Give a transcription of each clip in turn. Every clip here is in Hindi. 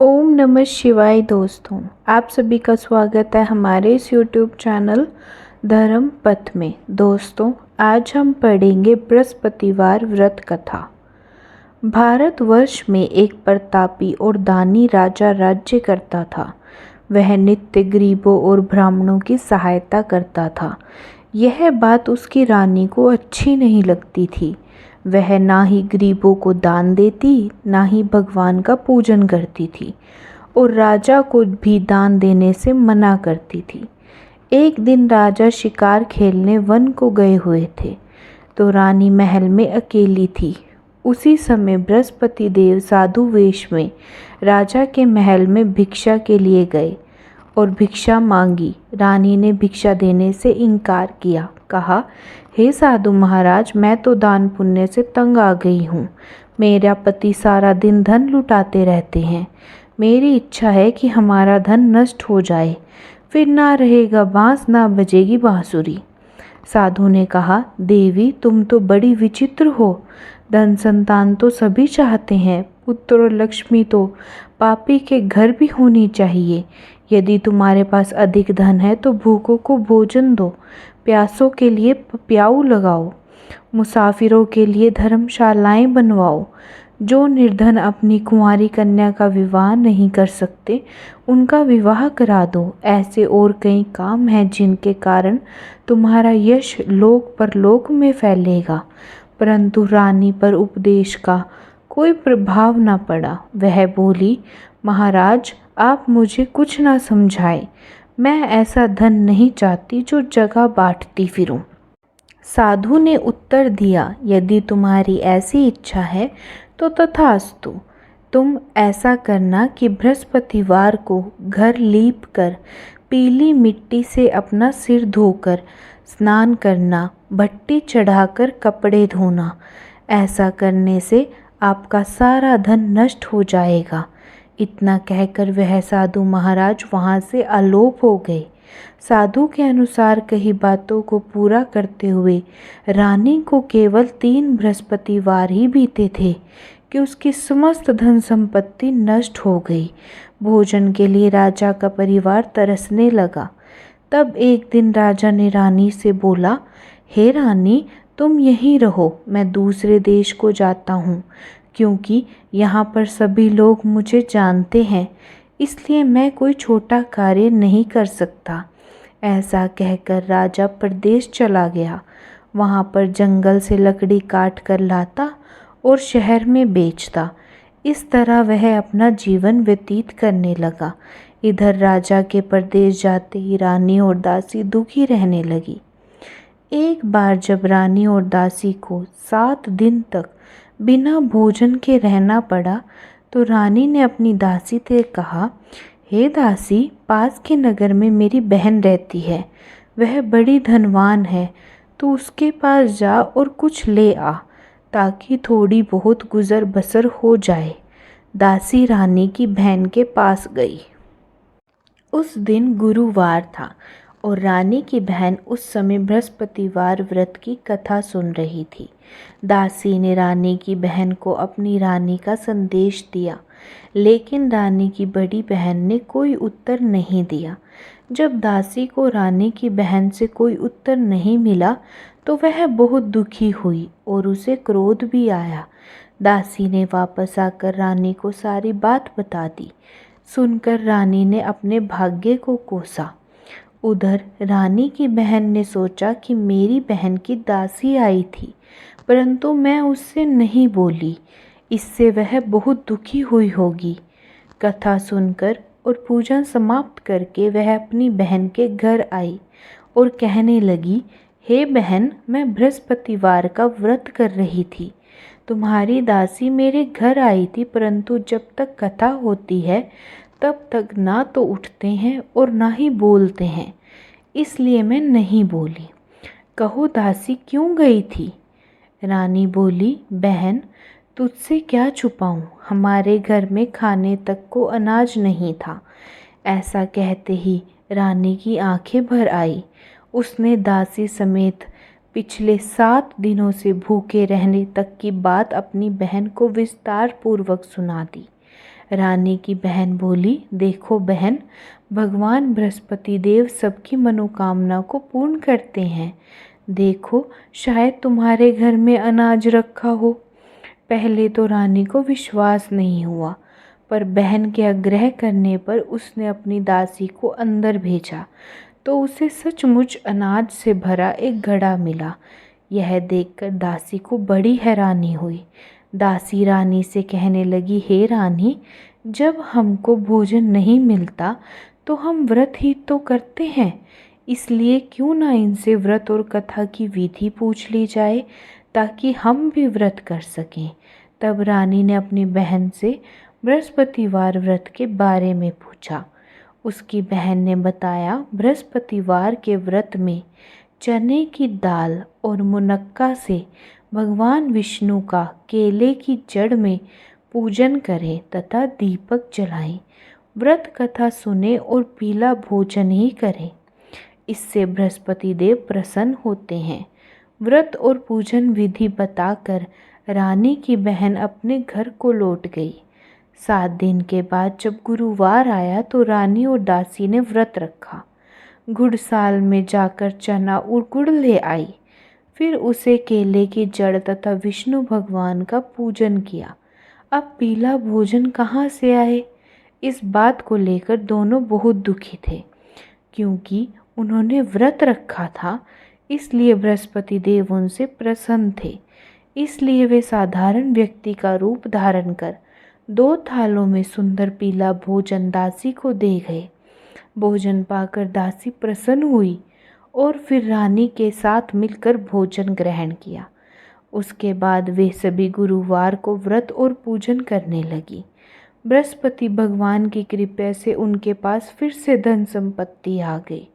ओम नमः शिवाय दोस्तों, आप सभी का स्वागत है हमारे इस यूट्यूब चैनल धर्म पथ में। दोस्तों, आज हम पढ़ेंगे बृहस्पतिवार व्रत कथा। भारतवर्ष में एक प्रतापी और दानी राजा राज्य करता था। वह नित्य गरीबों और ब्राह्मणों की सहायता करता था। यह बात उसकी रानी को अच्छी नहीं लगती थी। वह ना ही गरीबों को दान देती, ना ही भगवान का पूजन करती थी और राजा को भी दान देने से मना करती थी। एक दिन राजा शिकार खेलने वन को गए हुए थे, तो रानी महल में अकेली थी। उसी समय बृहस्पति देव साधु वेश में राजा के महल में भिक्षा के लिए गए और भिक्षा मांगी। रानी ने भिक्षा देने से इनकार किया। कहा, हे साधु महाराज, मैं तो दान पुण्य से तंग आ गई हूँ। मेरा पति सारा दिन धन लुटाते रहते हैं। मेरी इच्छा है कि हमारा धन नष्ट हो जाए, फिर ना रहेगा बांस, ना बजेगी बांसुरी। साधु ने कहा, देवी, तुम तो बड़ी विचित्र हो। धन संतान तो सभी चाहते हैं, पुत्र और लक्ष्मी तो पापी के घर भी होनी चाहिए। यदि तुम्हारे पास अधिक धन है तो भूखों को भोजन दो, प्यासों के लिए प्याऊ लगाओ, मुसाफिरों के लिए धर्मशालाएं बनवाओ। जो निर्धन अपनी कुंवारी कन्या का विवाह नहीं कर सकते, उनका विवाह करा दो। ऐसे और कई काम हैं जिनके कारण तुम्हारा यश लोक परलोक में फैलेगा। परंतु रानी पर उपदेश का कोई प्रभाव न पड़ा। वह बोली, महाराज, आप मुझे कुछ ना समझाएं। मैं ऐसा धन नहीं चाहती जो जगह बांटती फिरूं। साधु ने उत्तर दिया, यदि तुम्हारी ऐसी इच्छा है तो तथास्तु। तुम ऐसा करना कि बृहस्पतिवार को घर लीप कर पीली मिट्टी से अपना सिर धोकर स्नान करना, भट्टी चढ़ाकर कपड़े धोना। ऐसा करने से आपका सारा धन नष्ट हो जाएगा। इतना कहकर वह साधु महाराज वहाँ से आलोप हो गए। साधु के अनुसार कही बातों को पूरा करते हुए रानी को केवल 3 बृहस्पतिवार ही बीते थे कि उसकी समस्त धन संपत्ति नष्ट हो गई। भोजन के लिए राजा का परिवार तरसने लगा। तब एक दिन राजा ने रानी से बोला, हे रानी, तुम यहीं रहो, मैं दूसरे देश को जाता हूँ, क्योंकि यहाँ पर सभी लोग मुझे जानते हैं, इसलिए मैं कोई छोटा कार्य नहीं कर सकता। ऐसा कहकर राजा परदेश चला गया। वहाँ पर जंगल से लकड़ी काट कर लाता और शहर में बेचता। इस तरह वह अपना जीवन व्यतीत करने लगा। इधर राजा के परदेश जाते ही रानी और दासी दुखी रहने लगी। एक बार जब रानी और दासी को 7 दिन तक बिना भोजन के रहना पड़ा, तो रानी ने अपनी दासी से कहा, हे दासी, पास के नगर में मेरी बहन रहती है। वह बड़ी धनवान है। तू उसके पास जा और कुछ ले आ, ताकि थोड़ी बहुत गुजर बसर हो जाए। दासी रानी की बहन के पास गई। उस दिन गुरुवार था और रानी की बहन उस समय बृहस्पतिवार व्रत की कथा सुन रही थी। दासी ने रानी की बहन को अपनी रानी का संदेश दिया, लेकिन रानी की बड़ी बहन ने कोई उत्तर नहीं दिया। जब दासी को रानी की बहन से कोई उत्तर नहीं मिला तो वह बहुत दुखी हुई और उसे क्रोध भी आया। दासी ने वापस आकर रानी को सारी बात बता दी। सुनकर रानी ने अपने भाग्य को कोसा। उधर रानी की बहन ने सोचा कि मेरी बहन की दासी आई थी, परंतु मैं उससे नहीं बोली, इससे वह बहुत दुखी हुई होगी। कथा सुनकर और पूजन समाप्त करके वह अपनी बहन के घर आई और कहने लगी, हे बहन, मैं बृहस्पतिवार का व्रत कर रही थी। तुम्हारी दासी मेरे घर आई थी, परंतु जब तक कथा होती है तब तक ना तो उठते हैं और ना ही बोलते हैं, इसलिए मैं नहीं बोली। कहो दासी क्यों गई थी? रानी बोली, बहन, तुझसे क्या छुपाऊं, हमारे घर में खाने तक को अनाज नहीं था। ऐसा कहते ही रानी की आंखें भर आई। उसने दासी समेत पिछले 7 दिनों से भूखे रहने तक की बात अपनी बहन को विस्तार पूर्वक सुना दी। रानी की बहन बोली, देखो बहन, भगवान बृहस्पति देव सबकी मनोकामना को पूर्ण करते हैं। देखो, शायद तुम्हारे घर में अनाज रखा हो। पहले तो रानी को विश्वास नहीं हुआ, पर बहन के आग्रह करने पर उसने अपनी दासी को अंदर भेजा तो उसे सचमुच अनाज से भरा एक घड़ा मिला। यह देखकर दासी को बड़ी हैरानी हुई। दासी रानी से कहने लगी, हे रानी, जब हमको भोजन नहीं मिलता तो हम व्रत ही तो करते हैं, इसलिए क्यों ना इनसे व्रत और कथा की विधि पूछ ली जाए ताकि हम भी व्रत कर सकें। तब रानी ने अपनी बहन से बृहस्पतिवार व्रत के बारे में पूछा। उसकी बहन ने बताया, बृहस्पतिवार के व्रत में चने की दाल और मुनक्का से भगवान विष्णु का केले की जड़ में पूजन करें तथा दीपक जलाएं, व्रत कथा सुने और पीला भोजन ही करें। इससे बृहस्पति देव प्रसन्न होते हैं। व्रत और पूजन विधि बताकर रानी की बहन अपने घर को लौट गई। 7 दिन के बाद जब गुरुवार आया तो रानी और दासी ने व्रत रखा। गुड़साल में जाकर चना और गुड़ ले आई। फिर उसे केले की जड़ तथा विष्णु भगवान का पूजन किया। अब पीला भोजन कहाँ से आए? इस बात को लेकर दोनों बहुत दुखी थे, क्योंकि उन्होंने व्रत रखा था, इसलिए बृहस्पति देव उनसे प्रसन्न थे। इसलिए वे साधारण व्यक्ति का रूप धारण कर 2 थालों में सुंदर पीला भोजन दासी को दे गए। भोजन पाकर दासी प्रसन्न हुई और फिर रानी के साथ मिलकर भोजन ग्रहण किया। उसके बाद वे सभी गुरुवार को व्रत और पूजन करने लगी। बृहस्पति भगवान की कृपा से उनके पास फिर से धन संपत्ति आ गई,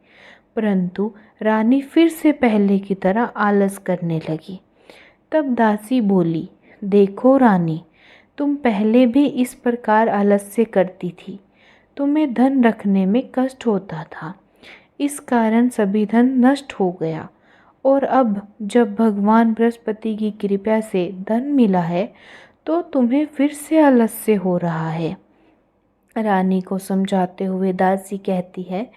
परंतु रानी फिर से पहले की तरह आलस करने लगी। तब दासी बोली, देखो रानी, तुम पहले भी इस प्रकार आलस्य करती थी। तुम्हें धन रखने में कष्ट होता था, इस कारण सभी धन नष्ट हो गया, और अब जब भगवान बृहस्पति की कृपा से धन मिला है तो तुम्हें फिर से आलस्य हो रहा है। रानी को समझाते हुए दासी कहती है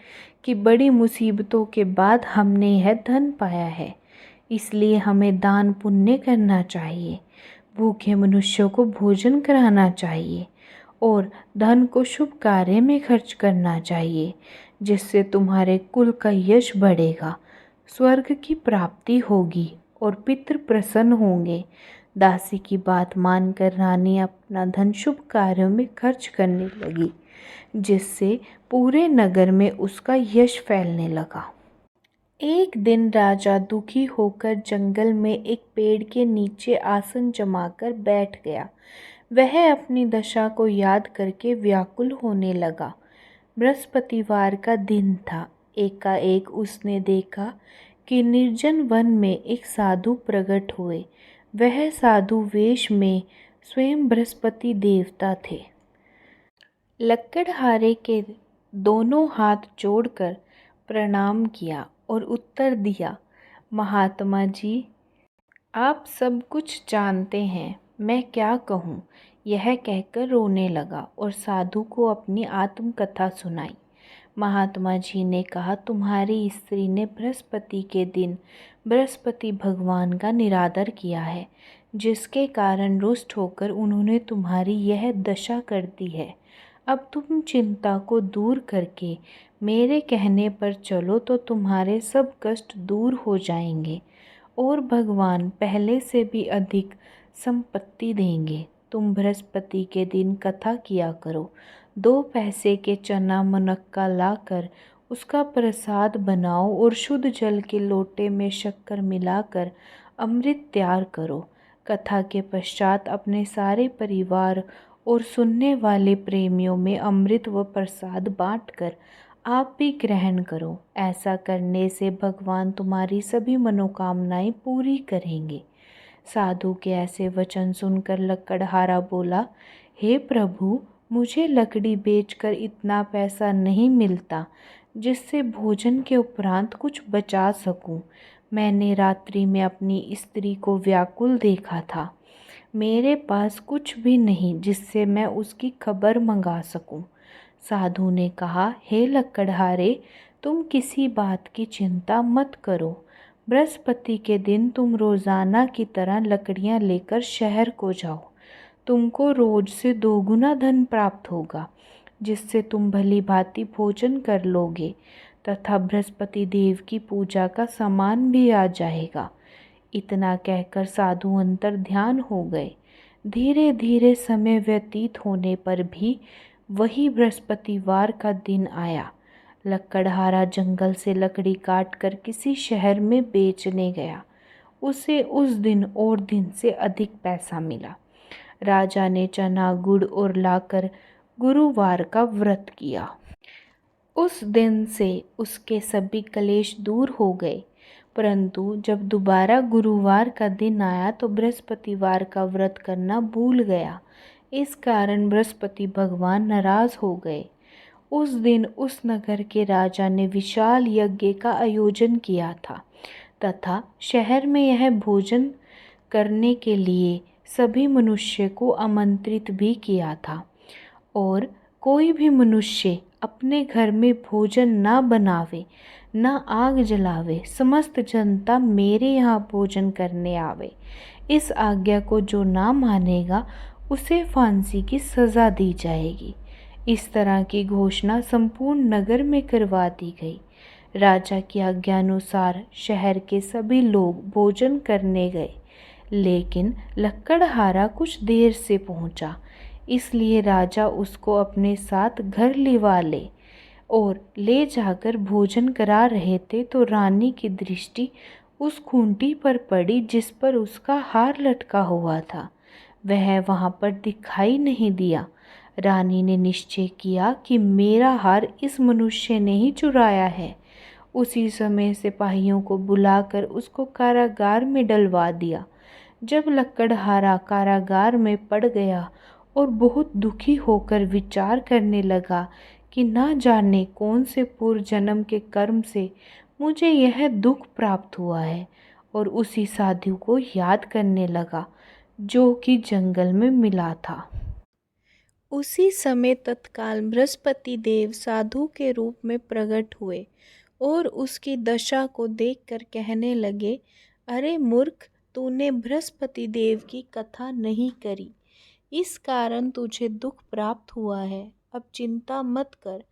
कि बड़ी मुसीबतों के बाद हमने यह धन पाया है, इसलिए हमें दान पुण्य करना चाहिए, भूखे मनुष्यों को भोजन कराना चाहिए और धन को शुभ कार्य में खर्च करना चाहिए, जिससे तुम्हारे कुल का यश बढ़ेगा, स्वर्ग की प्राप्ति होगी और पितृ प्रसन्न होंगे। दासी की बात मानकर रानी अपना धन शुभ कार्यों में खर्च करने लगी, जिससे पूरे नगर में उसका यश फैलने लगा। एक दिन राजा दुखी होकर जंगल में एक पेड़ के नीचे आसन जमाकर बैठ गया। वह अपनी दशा को याद करके व्याकुल होने लगा। बृहस्पतिवार का दिन था। एकाएक उसने देखा कि निर्जन वन में एक साधु प्रकट हुए। वह साधु वेश में स्वयं बृहस्पति देवता थे। लकड़हारे के दोनों हाथ जोड़कर प्रणाम किया और उत्तर दिया, महात्मा जी, आप सब कुछ जानते हैं, मैं क्या कहूँ। यह कहकर रोने लगा और साधु को अपनी आत्मकथा सुनाई। महात्मा जी ने कहा, तुम्हारी स्त्री ने बृहस्पति के दिन बृहस्पति भगवान का निरादर किया है, जिसके कारण रुष्ट होकर उन्होंने तुम्हारी यह दशा कर दी है। अब तुम चिंता को दूर करके मेरे कहने पर चलो तो तुम्हारे सब कष्ट दूर हो जाएंगे और भगवान पहले से भी अधिक संपत्ति देंगे। तुम बृहस्पति के दिन कथा किया करो। 2 पैसे के चना मुनक्का लाकर उसका प्रसाद बनाओ और शुद्ध जल के लोटे में शक्कर मिलाकर अमृत तैयार करो। कथा के पश्चात अपने सारे परिवार और सुनने वाले प्रेमियों में अमृत व प्रसाद बांटकर आप भी ग्रहण करो। ऐसा करने से भगवान तुम्हारी सभी मनोकामनाएं पूरी करेंगे। साधु के ऐसे वचन सुनकर लकड़हारा बोला, हे प्रभु, मुझे लकड़ी बेचकर इतना पैसा नहीं मिलता जिससे भोजन के उपरांत कुछ बचा सकूं। मैंने रात्रि में अपनी स्त्री को व्याकुल देखा था। मेरे पास कुछ भी नहीं जिससे मैं उसकी खबर मंगा सकूं। साधु ने कहा, हे लकड़हारे, तुम किसी बात की चिंता मत करो। बृहस्पति के दिन तुम रोजाना की तरह लकड़ियां लेकर शहर को जाओ। तुमको रोज से 2 गुना धन प्राप्त होगा, जिससे तुम भली भांति भोजन कर लोगे तथा बृहस्पति देव की पूजा का सामान भी आ जाएगा। इतना कहकर साधु अंतर ध्यान हो गए। धीरे धीरे समय व्यतीत होने पर भी वही बृहस्पतिवार का दिन आया। लकड़हारा जंगल से लकड़ी काटकर किसी शहर में बेचने गया। उसे उस दिन और दिन से अधिक पैसा मिला। राजा ने चना गुड़ और लाकर गुरुवार का व्रत किया। उस दिन से उसके सभी क्लेश दूर हो गए। परंतु जब दोबारा गुरुवार का दिन आया तो बृहस्पतिवार का व्रत करना भूल गया। इस कारण बृहस्पति भगवान नाराज हो गए। उस दिन उस नगर के राजा ने विशाल यज्ञ का आयोजन किया था तथा शहर में यह भोजन करने के लिए सभी मनुष्य को आमंत्रित भी किया था। और कोई भी मनुष्य अपने घर में भोजन ना बनावे, ना आग जलावे, समस्त जनता मेरे यहाँ भोजन करने आवे। इस आज्ञा को जो ना मानेगा उसे फांसी की सज़ा दी जाएगी। इस तरह की घोषणा संपूर्ण नगर में करवा दी गई। राजा की आज्ञानुसार शहर के सभी लोग भोजन करने गए, लेकिन लकड़हारा कुछ देर से पहुंचा। इसलिए राजा उसको अपने साथ घर लिवा ले और ले जाकर भोजन करा रहे थे तो रानी की दृष्टि उस खूंटी पर पड़ी जिस पर उसका हार लटका हुआ था। वह वहां पर दिखाई नहीं दिया। रानी ने निश्चय किया कि मेरा हार इस मनुष्य ने ही चुराया है। उसी समय सिपाहियों को बुलाकर उसको कारागार में डलवा दिया। जब लकड़हारा कारागार में पड़ गया और बहुत दुखी होकर विचार करने लगा कि ना जाने कौन से पूर्व जन्म के कर्म से मुझे यह दुख प्राप्त हुआ है, और उसी साधु को याद करने लगा जो कि जंगल में मिला था। उसी समय तत्काल बृहस्पति देव साधु के रूप में प्रकट हुए और उसकी दशा को देखकर कहने लगे, अरे मूर्ख, तूने बृहस्पति देव की कथा नहीं करी, इस कारण तुझे दुख प्राप्त हुआ है। अब चिंता मत कर।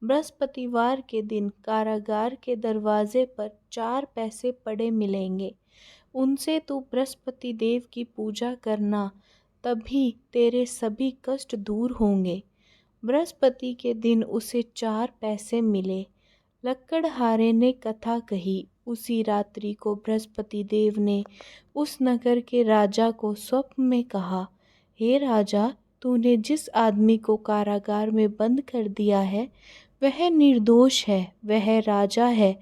बृहस्पतिवार के दिन कारागार के दरवाजे पर 4 पैसे पड़े मिलेंगे। उनसे तू बृहस्पति देव की पूजा करना, तभी तेरे सभी कष्ट दूर होंगे। बृहस्पति के दिन उसे 4 पैसे मिले। लकड़हारे ने कथा कही। उसी रात्रि को बृहस्पति देव ने उस नगर के राजा को स्वप्न में कहा, हे राजा, तूने जिस आदमी को कारागार में बंद कर दिया है वह निर्दोष है, वह राजा है,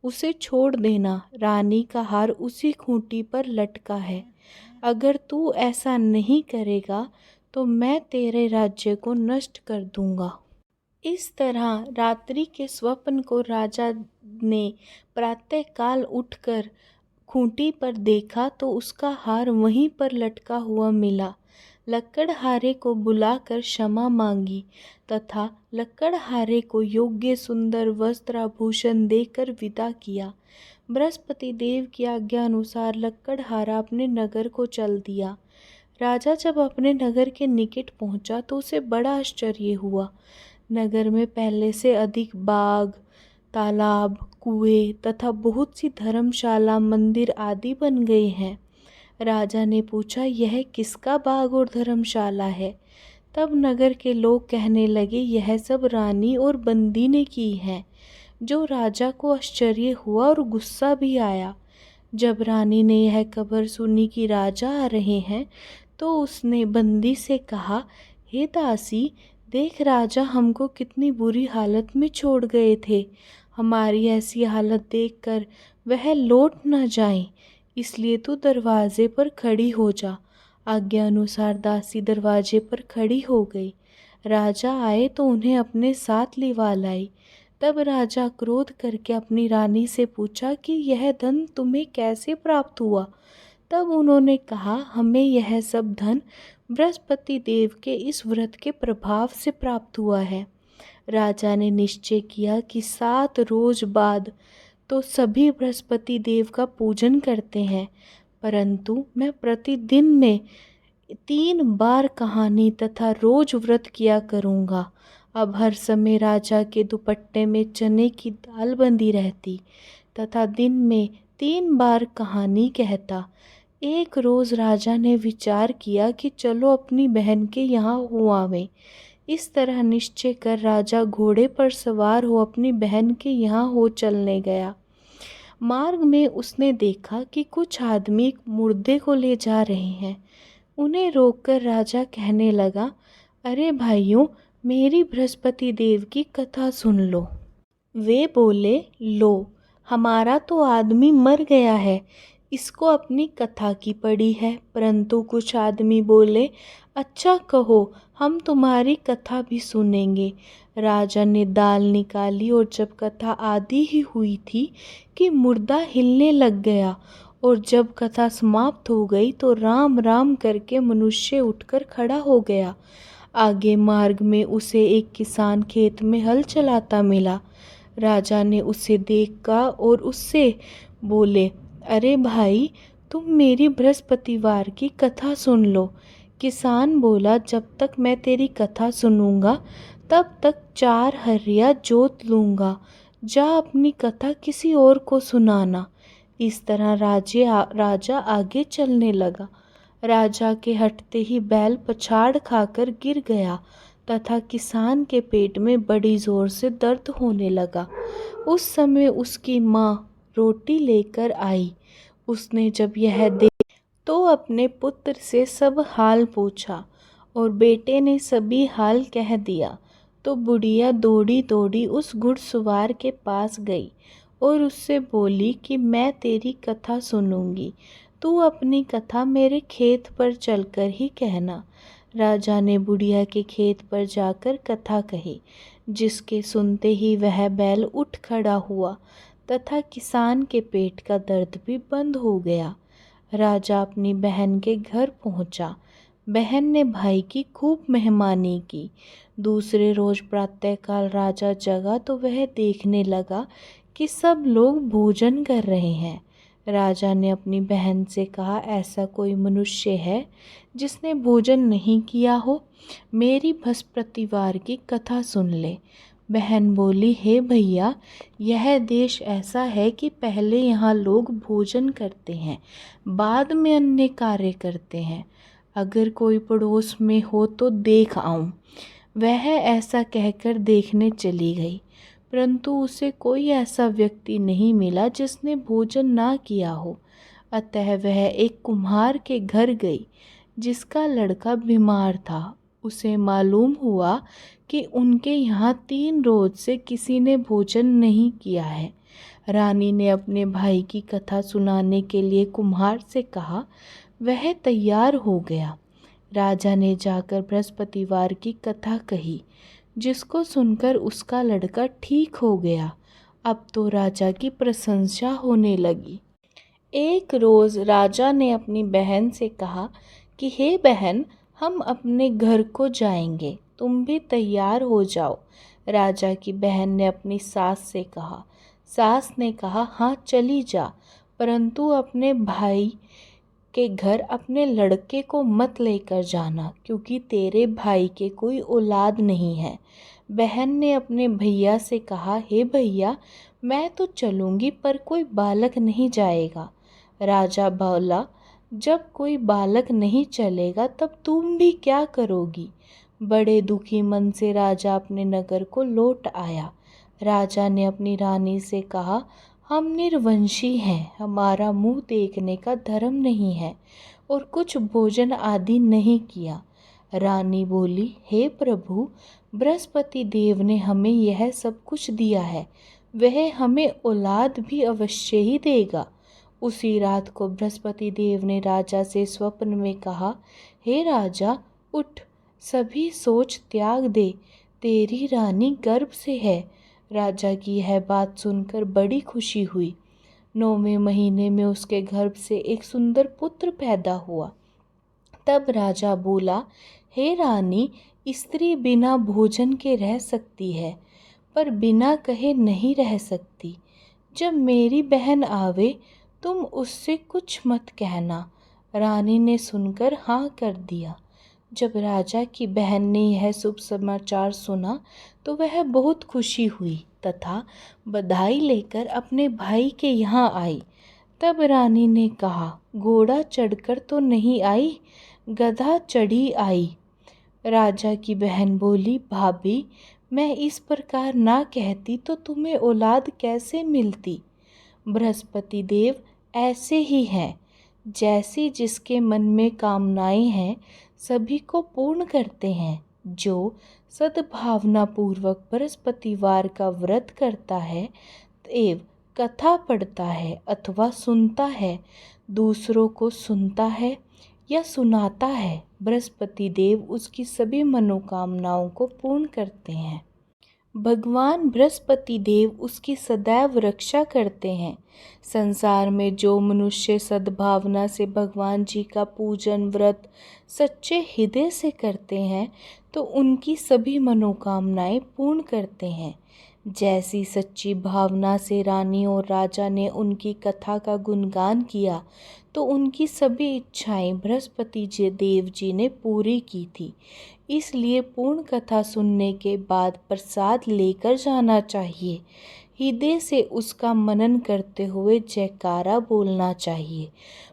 उसे छोड़ देना। रानी का हार उसी खूंटी पर लटका है। अगर तू ऐसा नहीं करेगा तो मैं तेरे राज्य को नष्ट कर दूंगा। इस तरह रात्रि के स्वप्न को राजा ने प्रातःकाल उठकर खूंटी पर देखा तो उसका हार वहीं पर लटका हुआ मिला। लकड़हारे को बुलाकर क्षमा मांगी तथा लकड़हारे को योग्य सुंदर वस्त्राभूषण देकर विदा किया। बृहस्पति देव की आज्ञा अनुसार लकड़हारा अपने नगर को चल दिया। राजा जब अपने नगर के निकट पहुंचा तो उसे बड़ा आश्चर्य हुआ। नगर में पहले से अधिक बाग, तालाब, कुएं तथा बहुत सी धर्मशाला, मंदिर आदि बन गए हैं। राजा ने पूछा, यह किसका बाग और धर्मशाला है? तब नगर के लोग कहने लगे, यह सब रानी और बंदी ने की है। जो राजा को आश्चर्य हुआ और गुस्सा भी आया। जब रानी ने यह खबर सुनी कि राजा आ रहे हैं तो उसने बंदी से कहा, हे दासी, देख राजा हमको कितनी बुरी हालत में छोड़ गए थे। हमारी ऐसी हालत देखकर वह लौट न जाएं, इसलिए तू दरवाजे पर खड़ी हो जा। आज्ञा अनुसार दासी दरवाजे पर खड़ी हो गई। राजा आए तो उन्हें अपने साथ लिवा लाई। तब राजा क्रोध करके अपनी रानी से पूछा कि यह धन तुम्हें कैसे प्राप्त हुआ? तब उन्होंने कहा, हमें यह सब धन बृहस्पति देव के इस व्रत के प्रभाव से प्राप्त हुआ है। राजा ने निश्चय किया कि 7 रोज बाद तो सभी बृहस्पति देव का पूजन करते हैं, परंतु मैं प्रतिदिन में 3 बार कहानी तथा रोज व्रत किया करूँगा। अब हर समय राजा के दुपट्टे में चने की दाल बंधी रहती तथा दिन में 3 बार कहानी कहता। एक रोज़ राजा ने विचार किया कि चलो अपनी बहन के यहाँ हो आवें। इस तरह निश्चय कर राजा घोड़े पर सवार हो अपनी बहन के यहाँ हो चलने गया। मार्ग में उसने देखा कि कुछ आदमी एक मुर्दे को ले जा रहे हैं। उन्हें रोककर राजा कहने लगा, अरे भाइयों, मेरी बृहस्पति देव की कथा सुन लो। वे बोले, लो, हमारा तो आदमी मर गया है, इसको अपनी कथा की पड़ी है। परंतु कुछ आदमी बोले, अच्छा कहो, हम तुम्हारी कथा भी सुनेंगे। राजा ने दाल निकाली और जब कथा आधी ही हुई थी कि मुर्दा हिलने लग गया, और जब कथा समाप्त हो गई तो राम राम करके मनुष्य उठकर खड़ा हो गया। आगे मार्ग में उसे एक किसान खेत में हल चलाता मिला। राजा ने उसे देखा और उससे बोले, अरे भाई, तुम मेरी बृहस्पतिवार की कथा सुन लो। किसान बोला, जब तक मैं तेरी कथा सुनूंगा तब तक 4 हर्रिया जोत लूँगा। जा अपनी कथा किसी और को सुनाना। इस तरह राजा आगे चलने लगा। राजा के हटते ही बैल पछाड़ खाकर गिर गया तथा किसान के पेट में बड़ी जोर से दर्द होने लगा। उस समय उसकी माँ रोटी लेकर आई। उसने जब यह देखा तो अपने पुत्र से सब हाल पूछा और बेटे ने सभी हाल कह दिया। तो बुढ़िया दौड़ी दौड़ी उस घुड़सवार के पास गई और उससे बोली कि मैं तेरी कथा सुनूंगी, तू अपनी कथा मेरे खेत पर चलकर ही कहना। राजा ने बुढ़िया के खेत पर जाकर कथा कही, जिसके सुनते ही वह बैल उठ खड़ा हुआ तथा किसान के पेट का दर्द भी बंद हो गया। राजा अपनी बहन के घर पहुंचा। बहन ने भाई की खूब मेहमानी की। दूसरे रोज प्रातःकाल राजा जगा तो वह देखने लगा कि सब लोग भोजन कर रहे हैं। राजा ने अपनी बहन से कहा, ऐसा कोई मनुष्य है जिसने भोजन नहीं किया हो? मेरी बृहस्पतिवार की कथा सुन ले। बहन बोली, हे भैया, यह देश ऐसा है कि पहले यहाँ लोग भोजन करते हैं, बाद में अन्य कार्य करते हैं। अगर कोई पड़ोस में हो तो देख आऊं। वह ऐसा कहकर देखने चली गई, परंतु उसे कोई ऐसा व्यक्ति नहीं मिला जिसने भोजन ना किया हो। अतः वह एक कुम्हार के घर गई, जिसका लड़का बीमार था। उसे मालूम हुआ कि उनके यहाँ 3 रोज से किसी ने भोजन नहीं किया है। रानी ने अपने भाई की कथा सुनाने के लिए कुम्हार से कहा। वह तैयार हो गया। राजा ने जाकर बृहस्पतिवार की कथा कही, जिसको सुनकर उसका लड़का ठीक हो गया। अब तो राजा की प्रशंसा होने लगी। एक रोज़ राजा ने अपनी बहन से कहा कि हे बहन, हम अपने घर को जाएंगे, तुम भी तैयार हो जाओ। राजा की बहन ने अपनी सास से कहा। सास ने कहा, हाँ चली जा, परंतु अपने भाई के घर अपने लड़के को मत लेकर जाना, क्योंकि तेरे भाई के कोई औलाद नहीं है। बहन ने अपने भैया से कहा, हे भैया, मैं तो चलूँगी पर कोई बालक नहीं जाएगा। राजा बोला, जब कोई बालक नहीं चलेगा तब तुम भी क्या करोगी? बड़े दुखी मन से राजा अपने नगर को लौट आया। राजा ने अपनी रानी से कहा, हम निर्वंशी हैं, हमारा मुंह देखने का धर्म नहीं है और कुछ भोजन आदि नहीं किया। रानी बोली, हे प्रभु, बृहस्पति देव ने हमें यह सब कुछ दिया है, वह हमें औलाद भी अवश्य ही देगा। उसी रात को बृहस्पति देव ने राजा से स्वप्न में कहा, हे राजा, उठ, सभी सोच त्याग दे, तेरी रानी गर्भ से है। राजा की यह बात सुनकर बड़ी खुशी हुई। 9वें महीने में उसके गर्भ से एक सुंदर पुत्र पैदा हुआ। तब राजा बोला, हे रानी, स्त्री बिना भोजन के रह सकती है, पर बिना कहे नहीं रह सकती। जब मेरी बहन आवे तुम उससे कुछ मत कहना। रानी ने सुनकर हाँ कर दिया। जब राजा की बहन ने यह शुभ समाचार सुना तो वह बहुत खुशी हुई तथा बधाई लेकर अपने भाई के यहाँ आई। तब रानी ने कहा, घोड़ा चढ़कर तो नहीं आई, गधा चढ़ी आई। राजा की बहन बोली, भाभी, मैं इस प्रकार ना कहती तो तुम्हें औलाद कैसे मिलती। बृहस्पति देव ऐसे ही हैं, जैसी जिसके मन में कामनाएं हैं सभी को पूर्ण करते हैं। जो सद्भावना पूर्वक बृहस्पतिवार का व्रत करता है एवं कथा पढ़ता है अथवा सुनता है, दूसरों को सुनता है या सुनाता है, बृहस्पति देव उसकी सभी मनोकामनाओं को पूर्ण करते हैं। भगवान बृहस्पति देव उसकी सदैव रक्षा करते हैं। संसार में जो मनुष्य सद्भावना से भगवान जी का पूजन व्रत सच्चे हृदय से करते हैं तो उनकी सभी मनोकामनाएं पूर्ण करते हैं। जैसी सच्ची भावना से रानी और राजा ने उनकी कथा का गुणगान किया तो उनकी सभी इच्छाएं बृहस्पति देव जी ने पूरी की थी। इसलिए पूर्ण कथा सुनने के बाद प्रसाद लेकर जाना चाहिए। हृदय से उसका मनन करते हुए जयकारा बोलना चाहिए।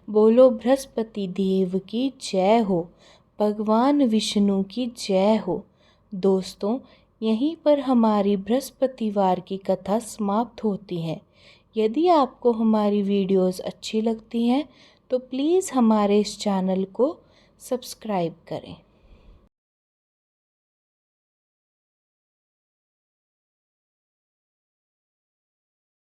बोलो बृहस्पति देव की जय हो, भगवान विष्णु की जय हो। दोस्तों, यहीं पर हमारी बृहस्पतिवार की कथा समाप्त होती है। यदि आपको हमारी वीडियोस अच्छी लगती हैं तो प्लीज़ हमारे इस चैनल को सब्सक्राइब करें।